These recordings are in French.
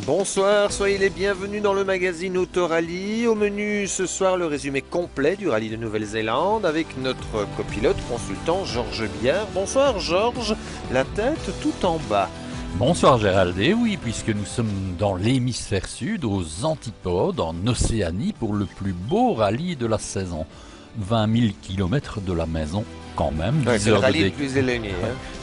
Bonsoir, soyez les bienvenus dans le magazine Autorally. Au menu ce soir, le résumé complet du rallye de Nouvelle-Zélande avec notre copilote consultant Georges Biard. Bonsoir Georges, la tête tout en bas. Bonsoir Gérald, et oui, puisque nous sommes dans l'hémisphère sud, aux Antipodes, en Océanie, pour le plus beau rallye de la saison. 20 000 km de la maison, quand même. Ouais, c'est le rallye le plus éloigné.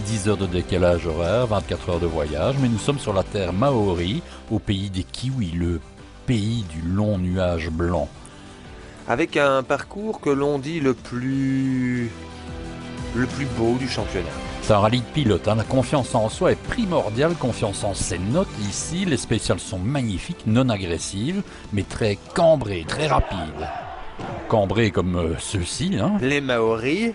10 heures de décalage horaire, 24 heures de voyage, mais nous sommes sur la terre maori, au pays des Kiwis, le pays du long nuage blanc. Avec un parcours que l'on dit le plus beau du championnat. C'est un rallye de pilote, hein. La confiance en soi est primordiale, confiance en ses notes ici. Les spéciales sont magnifiques, non agressives, mais très cambrées, très rapides. Cambrées comme ceux-ci. Hein. Les Maoris.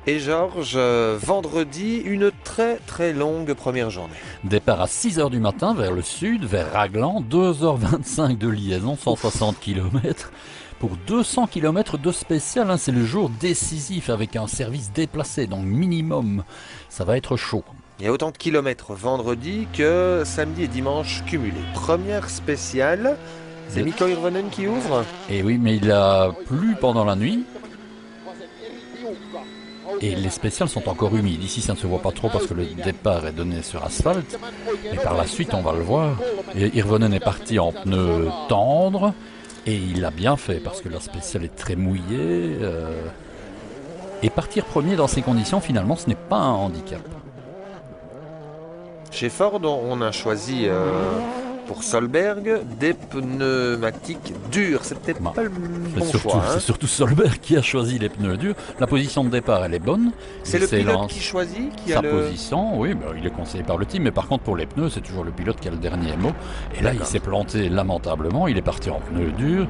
Et Georges, vendredi, une très longue première journée. Départ à 6h du matin vers le sud, vers Raglan, 2h25 de liaison, 160 km. Pour 200 km de spécial, hein, c'est le jour décisif avec un service déplacé, donc minimum. Ça va être chaud. Il y a autant de kilomètres vendredi que samedi et dimanche cumulés. Première spéciale, c'est Mikko Hirvonen qui ouvre. Et oui, mais il a plu pendant la nuit. Et les spéciales sont encore humides. Ici, ça ne se voit pas trop parce que le départ est donné sur asphalte. Mais par la suite, on va le voir. Et Hirvonen est parti en pneus tendres. Et il a bien fait parce que la spéciale est très mouillée. Et partir premier dans ces conditions, finalement, ce n'est pas un handicap. Chez Ford, on a choisi pour Solberg des pneumatiques durs. C'est peut-être pas le bon choix. C'est surtout Solberg qui a choisi les pneus durs. La position de départ, elle est bonne. C'est le pilote qui choisit sa position, oui, bah, il est conseillé par le team. Mais par contre, pour les pneus, c'est toujours le pilote qui a le dernier mot. Et là, il s'est planté lamentablement. Il est parti en pneus durs.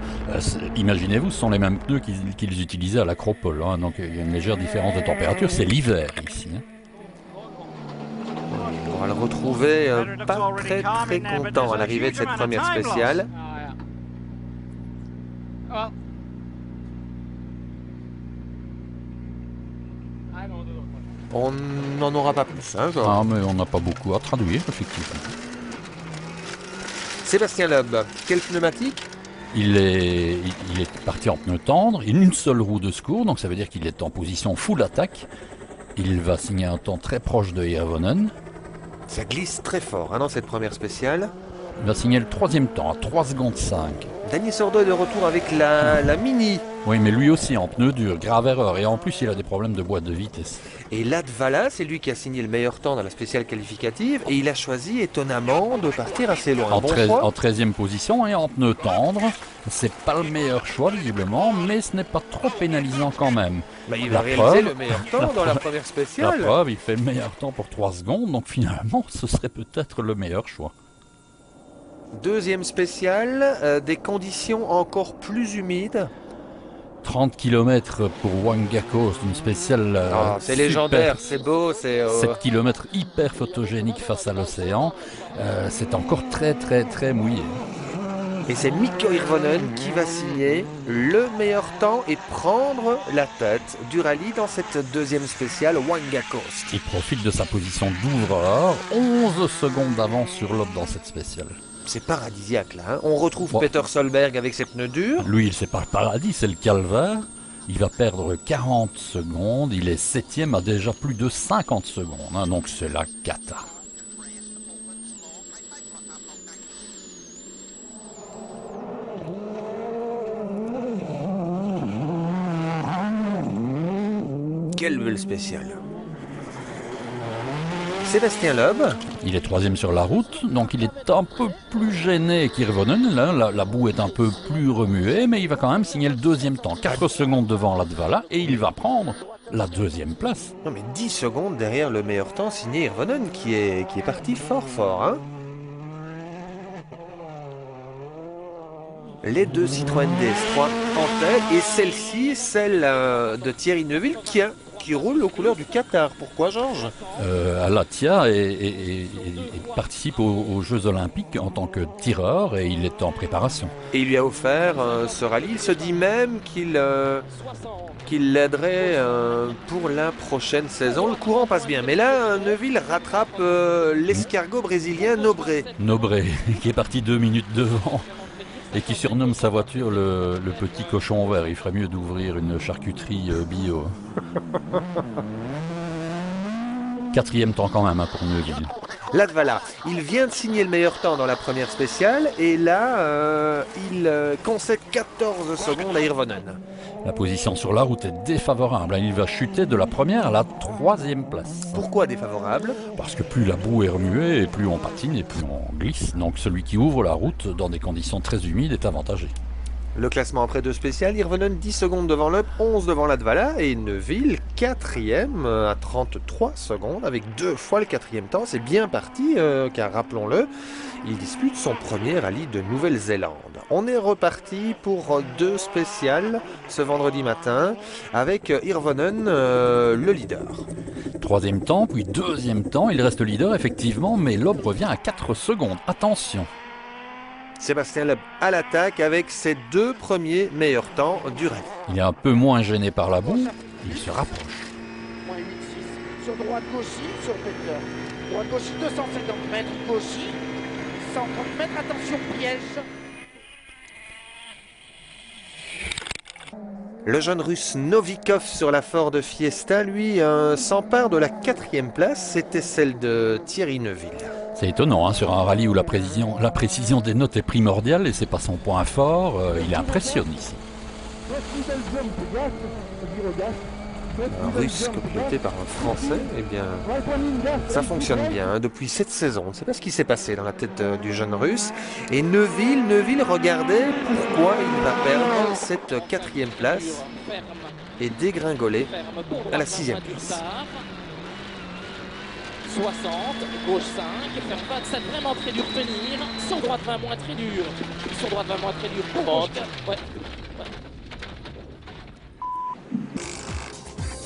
Imaginez-vous, ce sont les mêmes pneus qu'ils utilisaient à l'Acropole. Hein, donc, il y a une légère différence de température. C'est l'hiver ici. Hein. On va le retrouver pas très content à l'arrivée de cette première spéciale. On n'en aura pas plus, hein, Georges. Ah, mais on n'a pas beaucoup à traduire, effectivement. Sébastien Loeb, quel pneumatique ? Il est parti en pneu tendre, une seule roue de secours, donc ça veut dire qu'il est en position full attaque. Il va signer un temps très proche de Hirvonen. Ça glisse très fort hein, dans cette première spéciale. Il va signer le troisième temps à 3 secondes 5. Daniel Sordo est de retour avec la Mini. Oui, mais lui aussi en pneu dur, grave erreur. Et en plus, il a des problèmes de boîte de vitesse. Et Latvala, c'est lui qui a signé le meilleur temps dans la spéciale qualificative. Et il a choisi étonnamment de partir assez loin. En 13e position et en pneu tendre. C'est pas le meilleur choix, visiblement, mais ce n'est pas trop pénalisant quand même. Bah, il va réaliser le meilleur temps dans la première spéciale. La preuve, il fait le meilleur temps pour 3 secondes. Donc finalement, ce serait peut-être le meilleur choix. Deuxième spéciale, des conditions encore plus humides. 30 km pour Wangakos, une spéciale. C'est légendaire, c'est beau. 7 km hyper photogénique face à l'océan. C'est encore très mouillé. Et c'est Mikko Hirvonen qui va signer le meilleur temps et prendre la tête du rallye dans cette deuxième spéciale Wangakos. Il profite de sa position d'ouvreur, 11 secondes d'avance sur l'autre dans cette spéciale. C'est paradisiaque là. Hein. On retrouve Peter Solberg avec ses pneus durs. Lui, c'est pas le paradis, c'est le calvaire. Il va perdre 40 secondes. Il est 7e à déjà plus de 50 secondes. Hein, donc c'est la cata. Quelle belle spéciale. Sébastien Loeb. Il est 3e sur la route, donc il est un peu plus gêné qu'Hirvonen. La boue est un peu plus remuée, mais il va quand même signer le deuxième temps. 4 secondes devant Latvala et il va prendre la deuxième place. Non mais 10 secondes derrière le meilleur temps signé Hirvonen qui est parti fort. Hein. Les deux Citroën DS3 en tête et celle-ci, celle de Thierry Neuville qui roule aux couleurs du Qatar. Pourquoi, Georges ? Alatia participe aux Jeux Olympiques en tant que tireur et il est en préparation. Et il lui a offert ce rallye. Il se dit même qu'il qui l'aiderait pour la prochaine saison. Le courant passe bien, mais là, Neuville rattrape l'escargot brésilien Nobré. Nobré, qui est parti 2 minutes devant et qui surnomme sa voiture le petit cochon vert. Il ferait mieux d'ouvrir une charcuterie bio. 4e temps quand même hein, pour Neuville. Latvala, il vient de signer le meilleur temps dans la première spéciale et là, il concède 14 secondes à Hirvonen. La position sur la route est défavorable. Il va chuter de la première à la 3e place. Pourquoi défavorable? Parce que plus la boue est remuée et plus on patine et plus on glisse. Donc celui qui ouvre la route dans des conditions très humides est avantagé. Le classement après 2 spéciales, Hirvonen 10 secondes devant Loeb, 11 devant Latvala et Neuville 4e à 33 secondes avec 2 fois le 4e temps. C'est bien parti car rappelons-le, il dispute son premier rallye de Nouvelle-Zélande. On est reparti pour 2 spéciales ce vendredi matin avec Hirvonen le leader. 3e temps, puis 2e temps, il reste leader effectivement, mais Loeb revient à 4 secondes. Attention! Sébastien Loeb à l'attaque avec ses 2 premiers meilleurs temps du rallye. Il est un peu moins gêné par la boue, il se rapproche. Moins 8,6 sur droite Gauchy, sur Peter. Droite Gauchy 250 mètres, Gauchy 130 mètres, attention piège. Le jeune russe Novikov sur la Ford Fiesta, lui, s'empare de la 4e place, c'était celle de Thierry Neuville. C'est étonnant, hein, sur un rallye où la précision des notes est primordiale et c'est pas son point fort, il impressionne ici. Un russe complété par un français, eh bien, ça fonctionne bien hein, depuis cette saison. On ne sait pas ce qui s'est passé dans la tête du jeune russe. Et Neuville regardait pourquoi il va perdre cette 4e place et dégringoler à la 6e place. 60, gauche 5, ferme 27, vraiment très dur tenir. Sur droite 20 moins très dur. Sur droite 20 moins très dur. Gauche 4, ouais.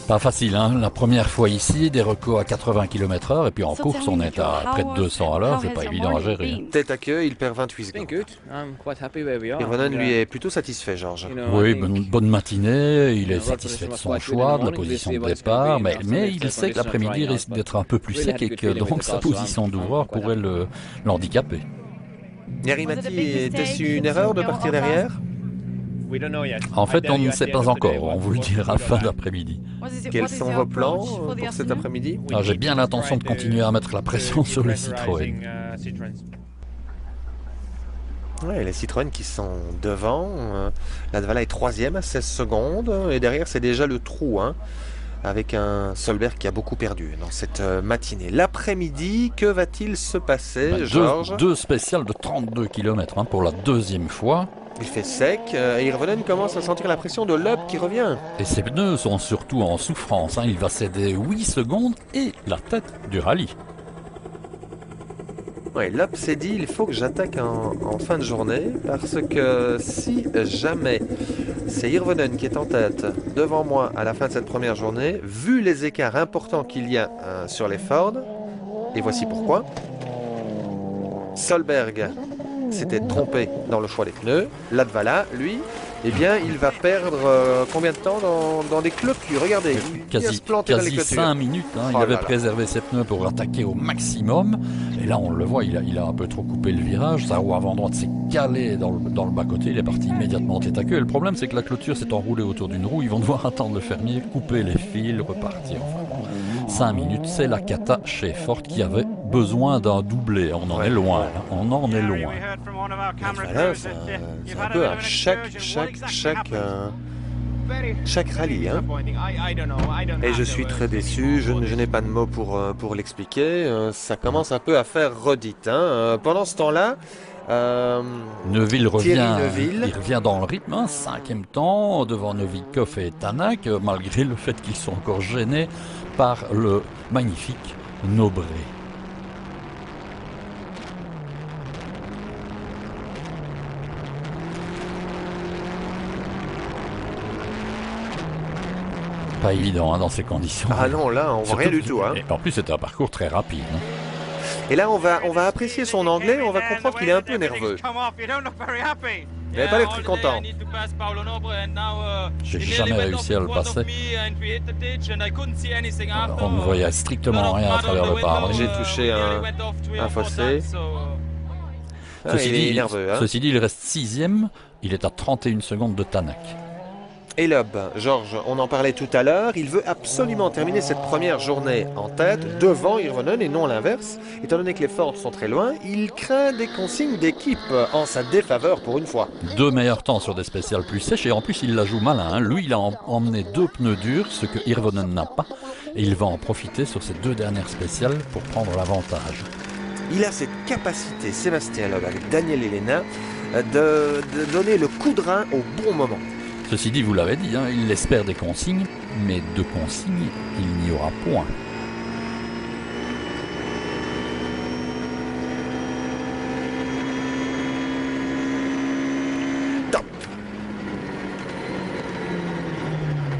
Pas facile, hein, la première fois ici, des recos à 80 km/h et puis en course on est à près de 200 à l'heure, c'est pas évident à gérer. Tête à queue, il perd 28 secondes. Hirvonen lui est plutôt satisfait, Georges. Oui, bonne matinée, il est satisfait de son choix, de la position de départ, mais il sait que l'après-midi risque d'être un peu plus sec et que donc sa position d'ouvreur pourrait l'handicaper. Jari-Matti, était-ce une erreur de partir derrière? En fait, on ne sait pas encore, on vous le dira à la fin d'après-midi. Quels sont vos plans pour cet après-midi? J'ai bien l'intention de continuer à mettre la pression sur les Citroën. Ouais, les Citroën qui sont devant. Latvala est 3e à 16 secondes. Et derrière, c'est déjà le trou. Hein, avec un Solberg qui a beaucoup perdu dans cette matinée. L'après-midi, que va-t-il se passer, Georges? Deux spéciales de 32 km hein, pour la 2e fois. Il fait sec et Hirvonen commence à sentir la pression de Loeb qui revient. Et ses pneus sont surtout en souffrance. Hein. Il va céder 8 secondes et la tête du rallye. Ouais, Loeb s'est dit, il faut que j'attaque en fin de journée parce que si jamais c'est Hirvonen qui est en tête devant moi à la fin de cette première journée, vu les écarts importants qu'il y a sur les Ford, et voici pourquoi, Solberg s'était trompé dans le choix des pneus. Latvala, lui, eh bien, il va perdre combien de temps dans des clôtures? Regardez, il va se planter dans les quasi clôtures. 5 minutes. Hein, il avait préservé ses pneus pour attaquer au maximum. Et là, on le voit, il a un peu trop coupé le virage. Sa roue avant droite s'est calée dans le bas-côté. Il est parti immédiatement tête à queue. Et le problème, c'est que la clôture s'est enroulée autour d'une roue. Ils vont devoir attendre le fermier, couper les fils, repartir. Enfin, 5 minutes, c'est la cata chez Ford qui avait besoin d'un doublé. On en est loin. Là. On en est loin. Latvala, c'est un peu à chaque rallye. Hein. Et je suis très déçu, je n'ai pas de mots pour l'expliquer. Ça commence un peu à faire redite. Hein. Pendant ce temps-là, Neuville revient, Neuville. Il revient dans le rythme, hein, 5e temps, devant Novikov et Tanak, malgré le fait qu'ils sont encore gênés par le magnifique Nobré. Pas évident hein, dans ces conditions. Ah non, là, on voit rien du tout. Hein. Et en plus, c'était un parcours très rapide. Hein. Et là, on va apprécier son anglais, on va comprendre qu'il est un peu nerveux. Il n'avait pas l'air très content. J'ai jamais réussi à le passer. On ne voyait strictement rien à travers le pare-brise. J'ai touché un fossé. Ceci Il est dit, nerveux, hein. ceci dit, il reste 6e. Il est à 31 secondes de Tanak. Et Loeb, Georges, on en parlait tout à l'heure, il veut absolument terminer cette première journée en tête devant Hirvonen et non l'inverse. Étant donné que les Ford sont très loin, il craint des consignes d'équipe en sa défaveur pour une fois. 2 meilleurs temps sur des spéciales plus sèches et en plus il la joue malin. Hein. Lui il a emmené 2 pneus durs, ce que Hirvonen n'a pas. Et il va en profiter sur ces 2 dernières spéciales pour prendre l'avantage. Il a cette capacité, Sébastien Loeb, avec Daniel Elena, de donner le coup de rein au bon moment. Ceci dit, vous l'avez dit, hein, il espère des consignes, mais de consignes, il n'y aura point. Top.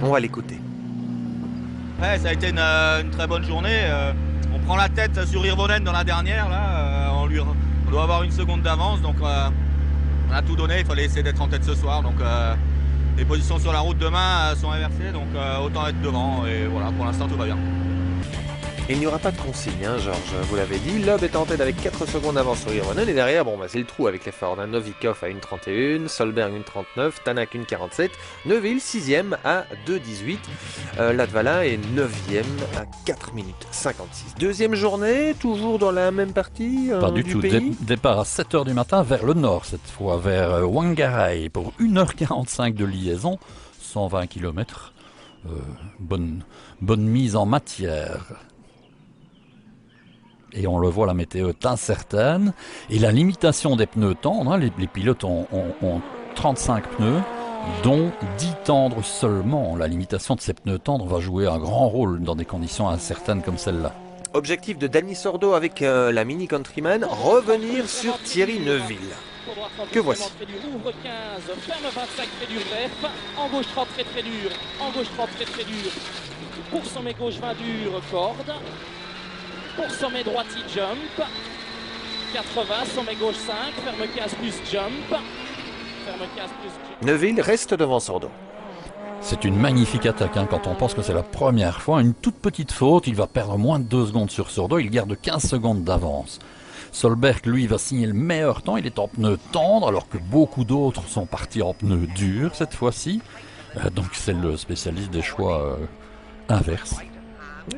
On va l'écouter. Ouais, ça a été une très bonne journée. On prend la tête sur Hirvonen dans la dernière. Là, on doit avoir 1 seconde d'avance, donc on a tout donné. Il fallait essayer d'être en tête ce soir. Donc les positions sur la route demain sont inversées, donc autant être devant. Et voilà, pour l'instant tout va bien. Et il n'y aura pas de consigne, hein, Georges, vous l'avez dit. Loeb est en tête avec 4 secondes d'avance sur Hirvonen. Et derrière, bon, c'est le trou avec les Ford. Hein. Novikov à 1,31, Solberg 1,39, Tanak 1,47, Neuville 6e à 2,18. Latvala est 9e à 4 minutes 56. Deuxième journée, toujours dans la même partie Pas du du tout. pays. Départ à 7h du matin vers le nord, cette fois vers Whangarei pour 1h45 de liaison, 120 km. Bonne mise en matière. Et on le voit, la météo est incertaine. Et la limitation des pneus tendres, hein, les pilotes ont 35 pneus, dont 10 tendres seulement. La limitation de ces pneus tendres va jouer un grand rôle dans des conditions incertaines comme celle-là. Objectif de Danny Sordo avec la Mini Countryman, revenir sur Thierry Neuville. Que voici. Ouvre 15, ferme 25 très dur vert, en gauche 30 très très dur, en gauche 30 très très dur. Pour sommet gauche 20 dur, corde. Pour sommet droite, il jump. 80, sommet gauche 5, ferme 15 plus jump. Ferme 15 plus jump. Neuville reste devant Sordo. C'est une magnifique attaque, hein, quand on pense que c'est la première fois. Une toute petite faute, il va perdre moins de 2 secondes sur Sordo, il garde 15 secondes d'avance. Solberg, lui, va signer le meilleur temps, il est en pneu tendre, alors que beaucoup d'autres sont partis en pneu dur cette fois-ci. Donc c'est le spécialiste des choix inverses.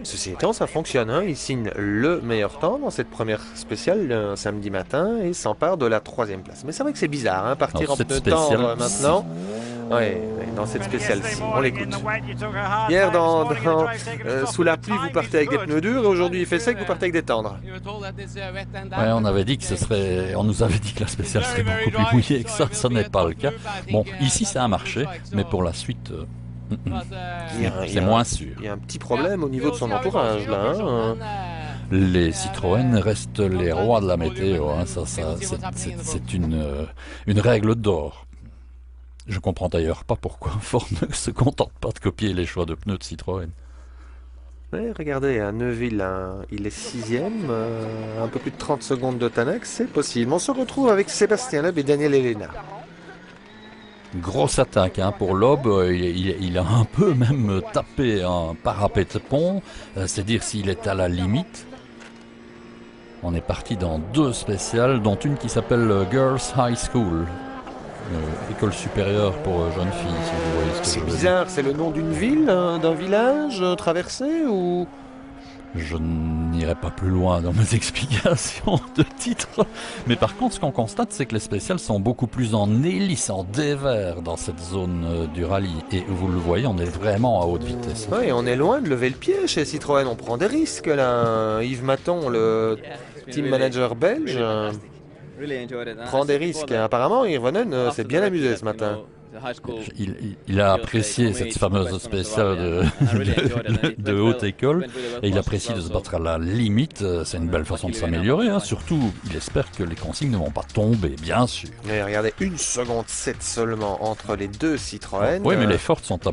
Ceci étant, ça fonctionne. Hein. Il signe le meilleur temps dans cette première spéciale samedi matin et s'empare de la 3e place. Mais c'est vrai que c'est bizarre, hein, partir Alors, en pneu tendre maintenant. Oui, dans cette spéciale-ci. On l'écoute. Hier, sous la pluie, vous partez avec des pneus durs et aujourd'hui, il fait sec, vous partez avec des tendres. Ouais, on avait dit que on nous avait dit que la spéciale serait beaucoup plus mouillée que ça n'est pas le cas. Bon, ici, ça a marché, mais pour la suite... c'est moins sûr. Il y a un petit problème au niveau de son entourage là. Hein. Les Citroën restent les rois de la météo. Hein. C'est une règle d'or. Je comprends d'ailleurs pas pourquoi Ford ne se contente pas de copier les choix de pneus de Citroën. Ouais, regardez, à Neuville, il est 6e, un peu plus de 30 secondes de Tanak, c'est possible. On se retrouve avec Sébastien Loeb et Daniel Elena. Grosse attaque, hein, pour Loeb, il a un peu même tapé un parapet de pont, c'est dire s'il est à la limite. On est parti dans 2 spéciales, dont une qui s'appelle Girls High School, école supérieure pour jeunes filles, si vous voyez ce que C'est je veux bizarre, c'est le nom d'une ville, d'un village traversé ou... Je n'irai pas plus loin dans mes explications de titre, mais par contre ce qu'on constate c'est que les spéciales sont beaucoup plus en hélice, en dévers dans cette zone du rallye, et vous le voyez, on est vraiment à haute vitesse. Oui, on est loin de lever le pied chez Citroën, on prend des risques là. Yves Maton, le team manager belge, prend des risques. Apparemment, Hirvonen s'est bien amusé ce matin. Il a apprécié cette fameuse spéciale de haute école, et il apprécie de se battre à la limite. C'est une belle façon de s'améliorer, hein. Surtout il espère que les consignes ne vont pas tomber, bien sûr. Mais regardez, 1 seconde 7 seulement entre les 2 Citroën. Oui, mais les Ford sont à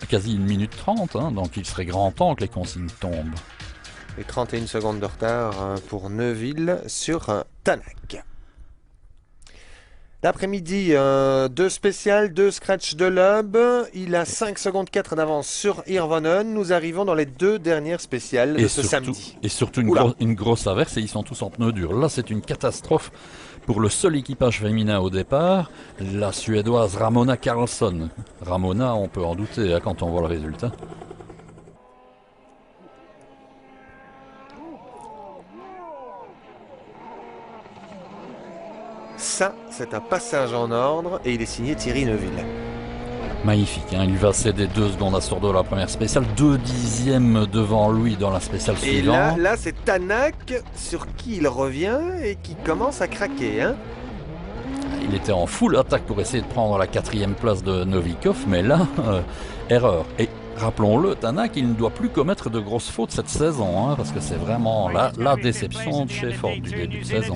quasi 1 minute 30, hein, donc il serait grand temps que les consignes tombent. Et 31 secondes de retard pour Neuville sur Tanak. L'après-midi, 2 spéciales, 2 scratch de Loeb. Il a 5 secondes 4 d'avance sur Hirvonen. Nous arrivons dans les 2 dernières spéciales de ce samedi. Et surtout une grosse averse et ils sont tous en pneus durs. Là, c'est une catastrophe pour le seul équipage féminin au départ, la Suédoise Ramona Karlsson. Ramona, on peut en douter quand on voit le résultat. Ça, c'est un passage en ordre et il est signé Thierry Neuville. Magnifique, hein, il va céder 2 secondes à Sordo la première spéciale, 2 dixièmes devant lui dans la spéciale suivante. Et là c'est Tanak sur qui il revient et qui commence à craquer. Hein. Il était en full attaque pour essayer de prendre la 4e place de Novikov, mais là, erreur. Et rappelons-le, Tanak, il ne doit plus commettre de grosses fautes cette saison, hein, parce que c'est vraiment la déception de chez Ford du début de saison.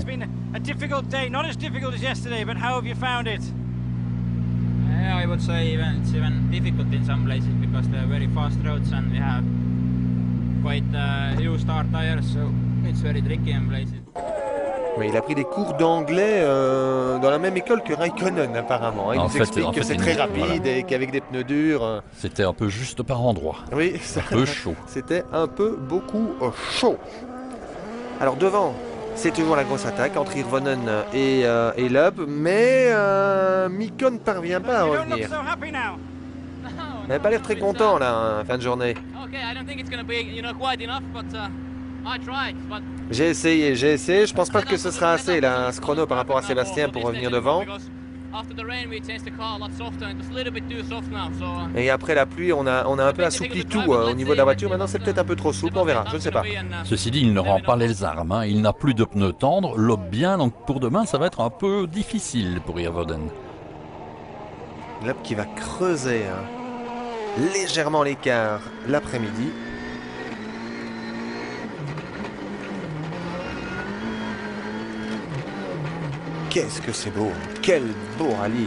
I would say it's even difficult in some places because they're very fast roads and we have quite new star tires, so it's very tricky in places. Mais il a pris des cours d'anglais dans la même école que Raikkonen apparemment. Il nous explique que c'est très rapide et qu'avec des pneus durs... C'était un peu juste par endroit. Oui, un peu chaud. C'était un peu beaucoup chaud. Alors devant, c'est toujours la grosse attaque entre Hirvonen et Loeb, mais Mikko ne parvient pas à revenir. Il n'avait pas l'air très content là, en fin de journée. J'ai essayé. Je pense pas que ce sera assez là, ce chrono par rapport à Sébastien pour revenir devant. Et après la pluie, on a un peu assoupli tout au niveau de la voiture. Maintenant, c'est peut-être un peu trop souple, on verra, je ne sais pas. Ceci dit, il ne rend pas les armes. Hein. Il n'a plus de pneus tendres, Loeb bien, donc pour demain, ça va être un peu difficile pour Hirvonen. Loeb qui va creuser légèrement l'écart l'après-midi. Qu'est-ce que c'est beau! Quel beau rallye!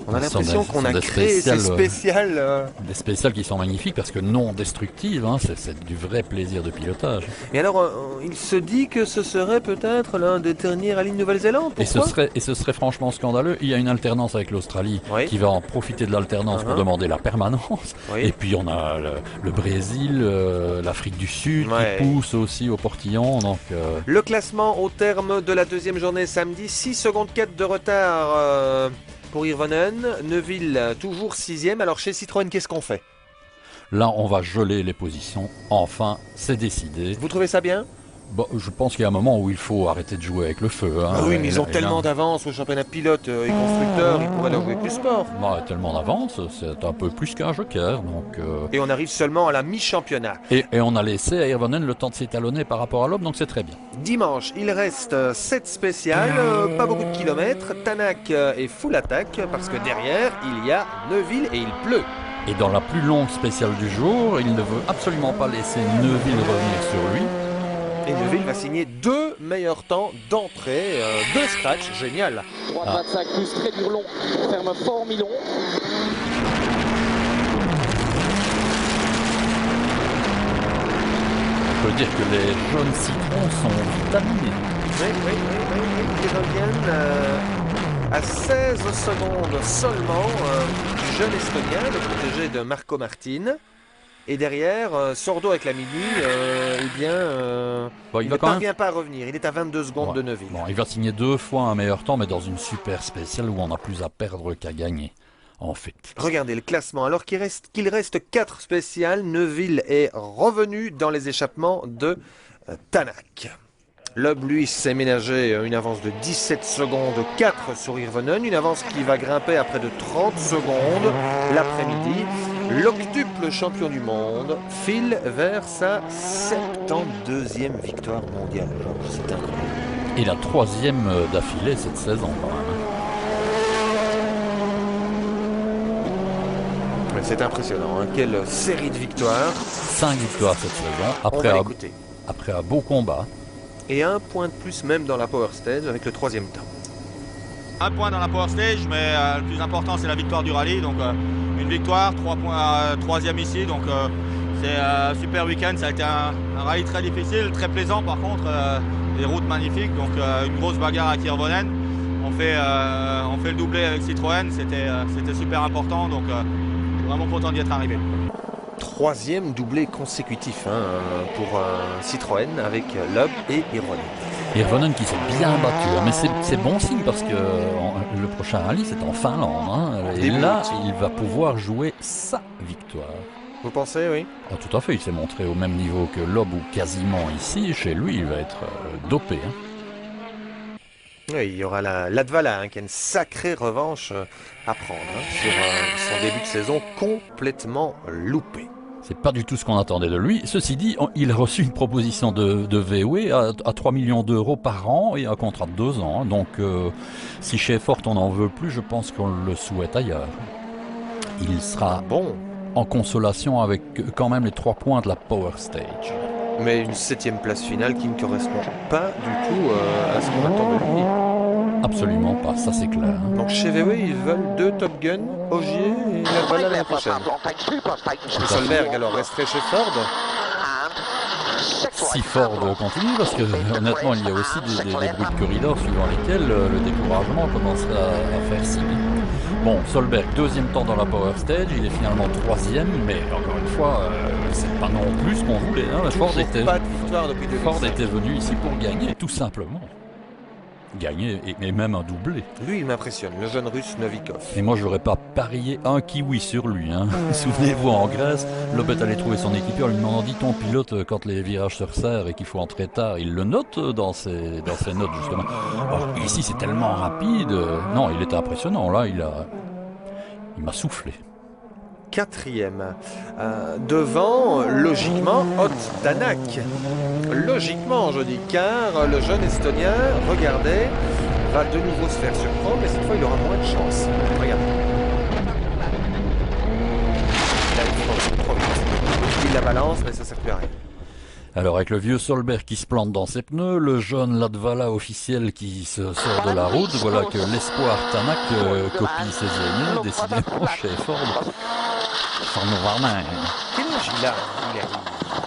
On a l'impression qu'on a créé ces spéciales. Des spéciales qui sont magnifiques parce que non destructives, hein, c'est du vrai plaisir de pilotage. Et alors, il se dit que ce serait peut-être l'un des derniers rallyes de Nouvelle-Zélande. Et ce serait franchement scandaleux. Il y a une alternance avec l'Australie qui va en profiter de l'alternance pour demander la permanence. Oui. Et puis on a le Brésil, l'Afrique du Sud qui pousse aussi au portillon. Donc, Le classement au terme de la 2e journée samedi, 6 secondes 4 de retard. Pour Hirvonen, Neuville toujours 6e. Alors chez Citroën, qu'est-ce qu'on fait? Là, on va geler les positions. Enfin, c'est décidé. Vous trouvez ça bien? Bon, je pense qu'il y a un moment où il faut arrêter de jouer avec le feu. Hein. Ah oui, mais ils ont tellement d'avance au championnat pilote et constructeur, ils pourraient leur jouer plus sport. Bah, tellement d'avance, c'est un peu plus qu'un joker. Donc, Et on arrive seulement à la mi-championnat. Et on a laissé à Hirvonen le temps de s'étalonner par rapport à Loeb, donc c'est très bien. Dimanche, il reste 7 spéciales, pas beaucoup de kilomètres. Tanak est full attaque parce que derrière, il y a Neuville et il pleut. Et dans la plus longue spéciale du jour, il ne veut absolument pas laisser Neuville revenir sur lui. Et Neuville va signer 2 meilleurs temps d'entrée, 2 scratch, génial. 3,25 plus très dur long, ferme fort Milon. On peut dire que les jeunes citrons sont vitaminés. Oui, ils reviennent à 16 secondes seulement du jeune Estonien, le protégé de Marco Martin. Et derrière, Sordo avec la Mini, il ne parvient pas à revenir. Il est à 22 secondes de Neuville. Bon, il va signer 2 fois un meilleur temps, mais dans une super spéciale où on a plus à perdre qu'à gagner, en fait. Regardez le classement. Alors qu'il reste 4 spéciales, Neuville est revenu dans les échappements de Tanak. Loeb, lui, s'est ménagé une avance de 17 secondes 4 sur Hirvonen, une avance qui va grimper à près de 30 secondes l'après-midi. L'octuple champion du monde file vers sa 72e victoire mondiale. C'est incroyable. Et la 3e d'affilée cette saison, quand même. C'est impressionnant, hein. Quelle série de victoires. 5 victoires cette saison, après un beau combat. Et 1 point de plus même dans la Power Stage avec le 3e temps. 1 point dans la Power Stage, mais le plus important c'est la victoire du rallye. Donc une victoire, 3 points, 3e ici. Donc c'est un super week-end. Ça a été un rallye très difficile, très plaisant par contre. Des routes magnifiques, donc une grosse bagarre à Hirvonen. on fait le doublé avec Citroën, c'était super important, donc vraiment content d'y être arrivé. Troisième doublé consécutif pour Citroën avec Loeb et Hirvonen. Hirvonen qui s'est bien battu, hein, mais c'est bon signe parce que le prochain rallye c'est en Finlande. Hein, et là, il va pouvoir jouer sa victoire. Vous pensez, oui? Ah, tout à fait, il s'est montré au même niveau que Loeb ou quasiment ici. Chez lui, il va être dopé. Hein. Oui, il y aura la Latvala qui a une sacrée revanche à prendre sur son début de saison complètement loupé. C'est pas du tout ce qu'on attendait de lui. Ceci dit, il a reçu une proposition de VW à 3 millions d'euros par an et un contrat de 2 ans. Hein. Donc, si chez Ford on n'en veut plus, je pense qu'on le souhaite ailleurs. Il sera en consolation avec quand même les 3 points de la Power Stage. Mais une 7e place finale qui ne correspond pas du tout à ce qu'on attend de lui. Absolument pas, ça c'est clair. Hein. Donc chez VW, ils veulent 2 Top Gun, Ogier et la Latvala l'année prochaine. Et Solberg alors resterait chez Ford. Si Ford continue, parce que honnêtement il y a aussi des bruits de corridor suivant lesquels le découragement commencerait à faire signe. Bon, Solberg, 2e temps dans la Power Stage, il est finalement 3e, mais encore une fois, c'est pas non plus ce qu'on voulait. Hein. Ford était venu ici pour gagner, tout simplement. Gagner et même un doublé. Lui, il m'impressionne, le jeune russe Novikov. Et moi, je n'aurais pas parié un kiwi sur lui. Hein. Souvenez-vous, en Grèce, Loeb est allé trouver son équipier en lui demandant, dit ton pilote, quand les virages se resserrent et qu'il faut entrer tard, il le note dans ses notes, justement. Alors, ici, c'est tellement rapide. Non, il était impressionnant. Là, il m'a soufflé. 4e. Devant, logiquement, Ott Tänak. Logiquement, je dis, car le jeune Estonien, regardez, va de nouveau se faire surprendre, mais cette fois, il aura moins de chance. Regardez. Là, il pense trop vite. Il la balance, mais ça ne sert plus à rien. Alors avec le vieux Solberg qui se plante dans ses pneus, le jeune Latvala officiel qui se sort de la route, voilà que l'espoir Tänak copie ses aînés, décidément chez Ford. Quel âge il a?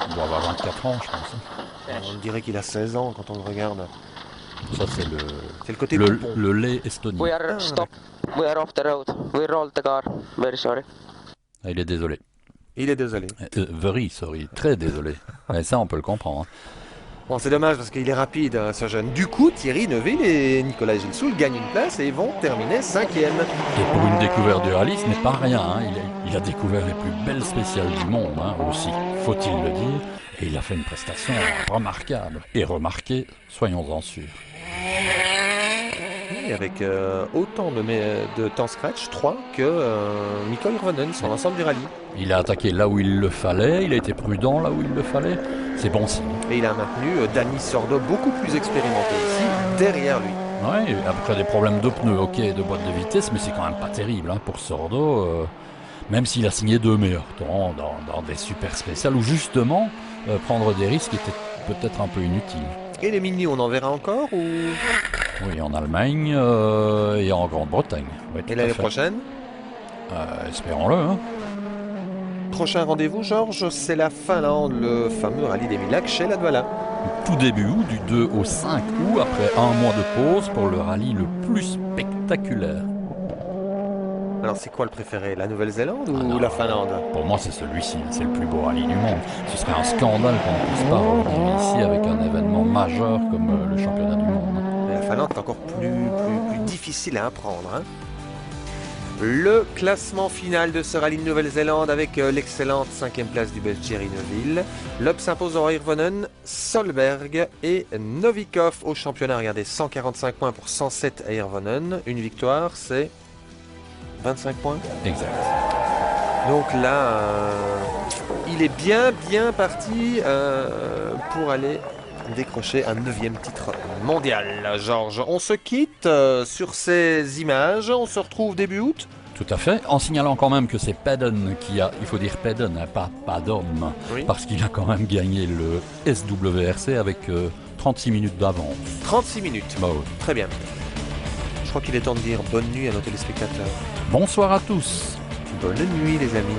Il doit avoir 24 ans, je pense. On dirait qu'il a 16 ans quand on le regarde. Ça c'est le côté le lait estonien. We are stop. We are off the road. We rolled the car. Very sorry. Ah, il est désolé. Il est désolé. Very sorry, très désolé. Et ça, on peut le comprendre. Hein. Bon, c'est dommage parce qu'il est rapide, ce jeune. Du coup, Thierry Neuville et Nicolas Gilsoul gagnent une place et vont terminer 5e. Et pour une découverte du rallye, ce n'est pas rien. Hein. Il a découvert les plus belles spéciales du monde hein, aussi, faut-il le dire. Et il a fait une prestation remarquable. Et remarquée, soyons-en sûrs. Et avec autant de temps scratch, 3, que Mikko Hirvonen sur l'ensemble du rallye. Il a attaqué là où il le fallait, il a été prudent là où il le fallait. C'est bon signe. Et il a maintenu Dani Sordo, beaucoup plus expérimenté ici, derrière lui. Oui, après des problèmes de pneus, ok, de boîte de vitesse, mais c'est quand même pas terrible hein, pour Sordo. Même s'il a signé 2 meilleurs temps dans des super spéciales où justement prendre des risques était peut-être un peu inutile. Et les mini, on en verra encore ou... Oui, en Allemagne et en Grande-Bretagne. Oui, et l'année prochaine espérons-le. Hein. Prochain rendez-vous, Georges, c'est la Finlande, le fameux rallye des 1000 lacs chez Latvala. Tout début août, du 2 au 5 août, après un mois de pause pour le rallye le plus spectaculaire. Alors c'est quoi le préféré, la Nouvelle-Zélande ou la Finlande? Pour moi c'est celui-ci, c'est le plus beau rallye du monde. Ce serait un scandale qu'on ne puisse pas revenir ici avec un événement majeur comme le championnat du monde. Mais la Finlande est encore plus difficile à apprendre. Hein. Le classement final de ce rallye de Nouvelle-Zélande avec l'excellente 5e place du Belge Thierry Neuville. Loeb s'impose en Hirvonen, Solberg et Novikov au championnat. Regardez, 145 points pour 107 à Hirvonen. Une victoire, c'est 25 points. Exact. Donc là, il est bien parti pour aller décrocher un 9e titre mondial. Georges, on se quitte sur ces images, on se retrouve début août. Tout à fait, en signalant quand même que c'est Padden qui a, il faut dire Padden, hein, pas Padom, oui. Parce qu'il a quand même gagné le SWRC avec 36 minutes d'avance. 36 minutes, bah, oui. Très bien. Je crois qu'il est temps de dire bonne nuit à nos téléspectateurs. Bonsoir à tous. Bonne nuit les amis.